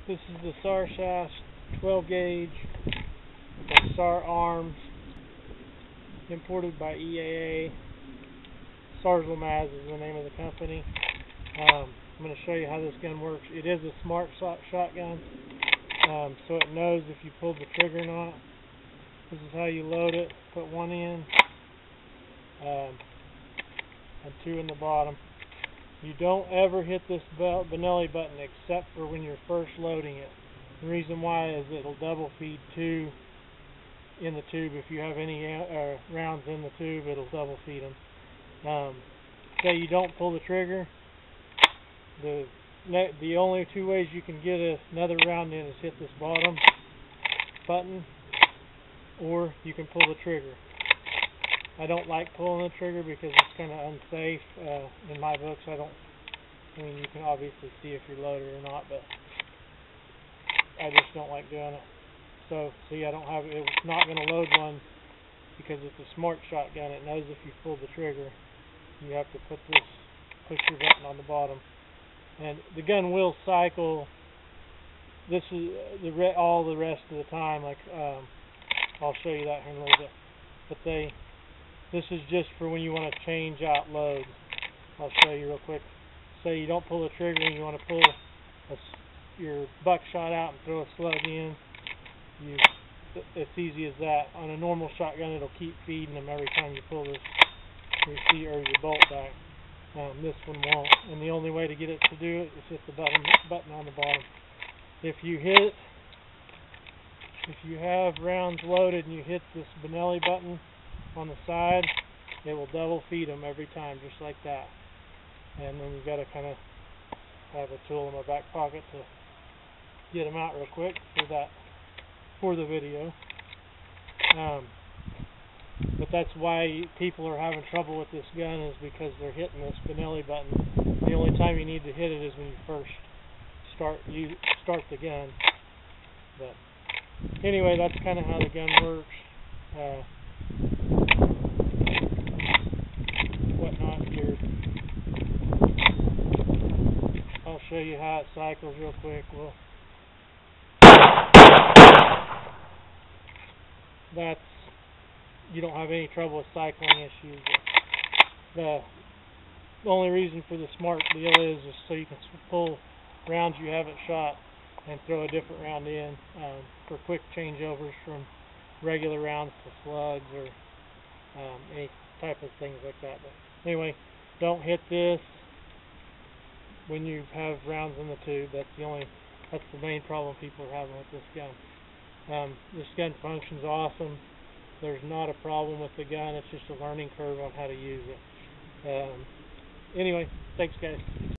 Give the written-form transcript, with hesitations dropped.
This is the sarsasp 12 gauge with SAR arms, imported by EAA. Sarsilmaz is the name of the company. I'm going to show you how this gun works. It is a smart shotgun, so it knows if you pulled the trigger or not. This is how you load it. Put one in and two in the bottom. You don't ever hit this Benelli button except for when you're first loading it. The reason why is it'll double feed two in the tube. If you have any rounds in the tube, it'll double feed them. Say you don't pull the trigger, the only two ways you can get another round in is hit this bottom button, or you can pull the trigger. I don't like pulling the trigger because it's kind of unsafe. In my books, I mean, you can obviously see if you're loaded or not, but I just don't like doing it. So see, it's not going to load one because it's a smart shotgun. It knows if you pull the trigger, you have to push your button on the bottom. And the gun will cycle. This is all the rest of the time. Like I'll show you that here in a little bit. But this is just for when you want to change out loads. I'll show you real quick. Say you don't pull the trigger and you want to pull your buckshot out and throw a slug in. It's easy as that. On a normal shotgun, it'll keep feeding them every time you pull your bolt back. This one won't. And the only way to get it to do it is hit the button on the bottom. If you have rounds loaded and you hit this Benelli button on the side, it will double feed them every time, just like that. And then you've got to kind of have a tool in my back pocket to get them out real quick for the video. But that's why people are having trouble with this gun, is because they're hitting this Benelli button. The only time you need to hit it is when you first start the gun. But anyway, that's kind of how the gun works. Whatnot here. I'll show you how it cycles real quick. You don't have any trouble with cycling issues. The only reason for the smart deal is so you can pull rounds you haven't shot and throw a different round in for quick changeovers from regular rounds to slugs or any type of things like that. But anyway, don't hit this when you have rounds in the tube. That's the main problem people are having with this gun. This gun functions awesome. There's not a problem with the gun. It's just a learning curve on how to use it. Anyway, thanks guys.